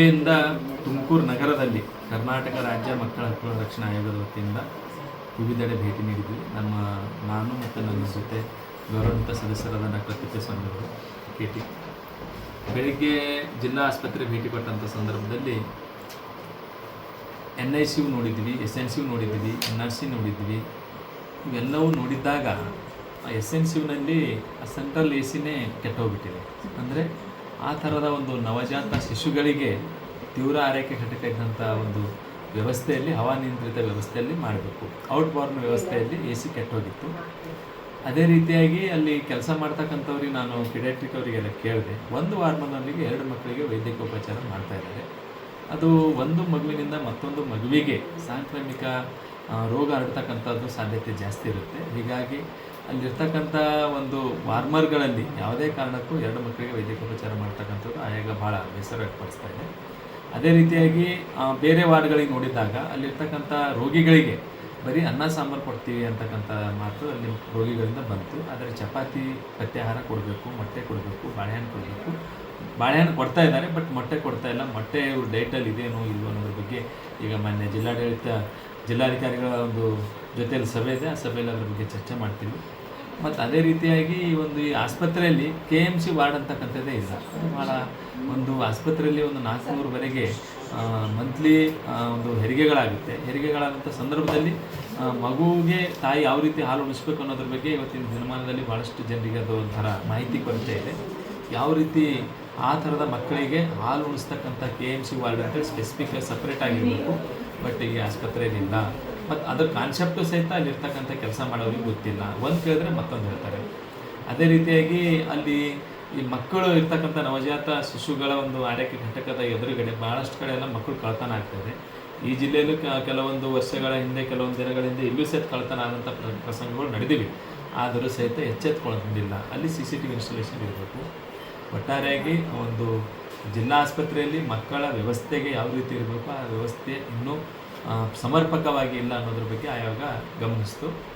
ಇಂದ ತುಮಕೂರು ನಗರದಲ್ಲಿ ಕರ್ನಾಟಕ ರಾಜ್ಯ ಮಕ್ಕಳ ಹಕ್ಕುಗಳ ರಕ್ಷಣಾ ಆಯೋಗದ ವತಿಯಿಂದ ವಿವಿಧೆಡೆ ಭೇಟಿ ನೀಡಿದ್ವಿ. ನಾನು ಮತ್ತು ನನ್ನ ಜೊತೆ ಗೌರವಾನ್ವಿತ ಸದಸ್ಯರಾದ ಡಾಕ್ಟರ್ ತಿಪ್ಪೇಸ್ವಾಮಿ ಅವರು ಭೇಟಿ ಬೆಳಿಗ್ಗೆ ಜಿಲ್ಲಾ ಆಸ್ಪತ್ರೆ ಭೇಟಿ ಕೊಟ್ಟಂಥ ಸಂದರ್ಭದಲ್ಲಿ NICU ನೋಡಿದ್ವಿ, SNCU ನೋಡಿದ್ವಿ, NRC ನೋಡಿದ್ವಿ. ಇವೆಲ್ಲವೂ ನೋಡಿದ್ದಾಗ SNCUನಲ್ಲಿ ಸೆಂಟ್ರಲ್ AC ಕೆಟ್ಟೋಗ್ಬಿಟ್ಟಿದೆ. ಅಂದರೆ ಆ ಥರದ ಒಂದು ನವಜಾತ ಶಿಶುಗಳಿಗೆ ತೀವ್ರ ಆರೈಕೆ ಘಟಕ ಇದ್ದಂಥ ಒಂದು ವ್ಯವಸ್ಥೆಯಲ್ಲಿ ಹವಾನಿಯಂತ್ರಿತ ವ್ಯವಸ್ಥೆಯಲ್ಲಿ ಮಾಡಬೇಕು. ಔಟ್ಬಾರ್ನ್ ವ್ಯವಸ್ಥೆಯಲ್ಲಿ AC ಕೆಟ್ಟೋಗಿತ್ತು. ಅದೇ ರೀತಿಯಾಗಿ ಅಲ್ಲಿ ಕೆಲಸ ಮಾಡ್ತಕ್ಕಂಥವ್ರಿಗೆ ನಾನು ಪಿಡಿಯಾಟ್ರಿಕ್ ಅವರಿಗೆಲ್ಲ ಕೇಳಿದೆ. ಒಂದು ವಾರ್ಡ್ನಲ್ಲಿಗೆ 2 ಮಕ್ಕಳಿಗೆ ವೈದ್ಯಕೀಯ ಉಪಚಾರ ಮಾಡ್ತಾಯಿದ್ದಾರೆ. ಅದು ಒಂದು ಮಗುವಿನಿಂದ ಮತ್ತೊಂದು ಮಗುವಿಗೆ ಸಾಂಕ್ರಾಮಿಕ ರೋಗ ಹರಡ್ತಕ್ಕಂಥದ್ದು ಸಾಧ್ಯತೆ ಜಾಸ್ತಿ ಇರುತ್ತೆ. ಹೀಗಾಗಿ ಅಲ್ಲಿರ್ತಕ್ಕಂಥ ಒಂದು ವಾರ್ಮರ್ಗಳಲ್ಲಿ ಯಾವುದೇ ಕಾರಣಕ್ಕೂ 2 ಮಕ್ಕಳಿಗೆ ವೈದ್ಯಕೀಯ ಉಪಚಾರ ಮಾಡ್ತಕ್ಕಂಥದ್ದು ಆಯೋಗ ಭಾಳ ಬೇಸರ ವ್ಯಕ್ತಪಡಿಸ್ತಾ ಇದೆ. ಅದೇ ರೀತಿಯಾಗಿ ಬೇರೆ ವಾರ್ಡ್ಗಳಿಗೆ ನೋಡಿದಾಗ ಅಲ್ಲಿರ್ತಕ್ಕಂಥ ರೋಗಿಗಳಿಗೆ ಬರೀ ಅನ್ನ ಸಾಂಬಾರು ಕೊಡ್ತೀವಿ ಅಂತಕ್ಕಂಥ ಮಾತು ಅಲ್ಲಿ ರೋಗಿಗಳಿಂದ ಬಂತು. ಆದರೆ ಚಪಾತಿ ಪಥ್ಯಾಹಾರ ಕೊಡಬೇಕು, ಮೊಟ್ಟೆ ಕೊಡಬೇಕು, ಬಾಳೆಹಣ್ಣು ಕೊಡಬೇಕು. ಬಾಳೆಹಣ್ಣು ಕೊಡ್ತಾ ಇದ್ದಾರೆ, ಬಟ್ ಮೊಟ್ಟೆ ಕೊಡ್ತಾ ಇಲ್ಲ. ಮೊಟ್ಟೆ ಇವ್ರ ಡೈಟಲ್ಲಿ ಇದೇನೋ ಇಲ್ವೋ ಅನ್ನೋದ್ರ ಬಗ್ಗೆ ಈಗ ಮಾನ್ಯ ಜಿಲ್ಲಾಧಿಕಾರಿಗಳ ಒಂದು ಜೊತೆಯಲ್ಲಿ ಸಭೆ ಇದೆ. ಆ ಸಭೆಯಲ್ಲಿ ಅದ್ರ ಬಗ್ಗೆ ಚರ್ಚೆ ಮಾಡ್ತೀವಿ. ಮತ್ತು ಅದೇ ರೀತಿಯಾಗಿ ಈ ಆಸ್ಪತ್ರೆಯಲ್ಲಿ KMC ವಾರ್ಡ್ ಅಂತಕ್ಕಂಥದ್ದೇ ಇಲ್ಲ. ಅದು ಭಾಳ ಒಂದು ಆಸ್ಪತ್ರೆಯಲ್ಲಿ ಒಂದು 400ವರೆಗೆ ಮಂತ್ಲಿ ಒಂದು ಹೆರಿಗೆಗಳಾಗುತ್ತೆ. ಹೆರಿಗೆಗಳಾದಂಥ ಸಂದರ್ಭದಲ್ಲಿ ಮಗುವಿಗೆ ತಾಯಿ ಯಾವ ರೀತಿ ಹಾಲು ಉಣಿಸ್ಬೇಕು ಅನ್ನೋದ್ರ ಬಗ್ಗೆ ಇವತ್ತಿನ ದಿನಮಾನದಲ್ಲಿ ಭಾಳಷ್ಟು ಜನರಿಗೆ ಅದು ಒಂಥರ ಮಾಹಿತಿ ಕೊರತೆ ಇದೆ. ಯಾವ ರೀತಿ ಆ ಥರದ ಮಕ್ಕಳಿಗೆ ಹಾಲು ಉಣಿಸ್ತಕ್ಕಂಥ KMC ವಾರ್ಡ್ ಅಂತೇಳಿ ಸ್ಪೆಸಿಫಿಕ್ ಸಪ್ರೇಟ್ ಆಗಿರಬೇಕು. ಬಟ್ ಈ ಆಸ್ಪತ್ರೆಯಲ್ಲಿಲ್ಲ. ಮತ್ತು ಅದ್ರ ಕಾನ್ಸೆಪ್ಟು ಸಹಿತ ಅಲ್ಲಿರ್ತಕ್ಕಂಥ ಕೆಲಸ ಮಾಡೋರಿಗೆ ಗೊತ್ತಿಲ್ಲ. ಒಂದು ಕೇಳಿದ್ರೆ ಮತ್ತೊಂದು ಹೇಳ್ತಾರೆ. ಅದೇ ರೀತಿಯಾಗಿ ಅಲ್ಲಿ ಈ ಮಕ್ಕಳು ಇರ್ತಕ್ಕಂಥ ನವಜಾತ ಶಿಶುಗಳ ಒಂದು ಆರೈಕೆ ಘಟಕದ ಎದುರುಗಡೆ ಭಾಳಷ್ಟು ಕಡೆ ಎಲ್ಲ ಮಕ್ಕಳು ಕಳ್ತನ ಆಗ್ತಾಯಿದೆ. ಈ ಜಿಲ್ಲೆಯಲ್ಲೂ ಕೆಲವೊಂದು ವರ್ಷಗಳ ಹಿಂದೆ, ಕೆಲವೊಂದು ದಿನಗಳ ಹಿಂದೆ ಇಲ್ಲೂ ಸಹಿತ ಕಳ್ತನ ಆದಂಥ ಪ್ರಸಂಗಗಳು ನಡೆದಿವೆ. ಆದರೂ ಸಹಿತ ಎಚ್ಚೆತ್ಕೊಳ್ಳೋದಿಲ್ಲ. ಅಲ್ಲಿ CCTV ಇನ್ಸ್ಟಾಲೇಷನ್ ಇರಬೇಕು. ಒಟ್ಟಾರೆಯಾಗಿ ಒಂದು ಜಿಲ್ಲಾ ಆಸ್ಪತ್ರೆಯಲ್ಲಿ ಮಕ್ಕಳ ವ್ಯವಸ್ಥೆಗೆ ಯಾವ ರೀತಿ ಇರಬೇಕು, ಆ ವ್ಯವಸ್ಥೆ ಇನ್ನೂ ಸಮರ್ಪಕವಾಗಿ ಇಲ್ಲ ಅನ್ನೋದ್ರ ಬಗ್ಗೆ ಆಯೋಗ ಗಮನಿಸ್ತು.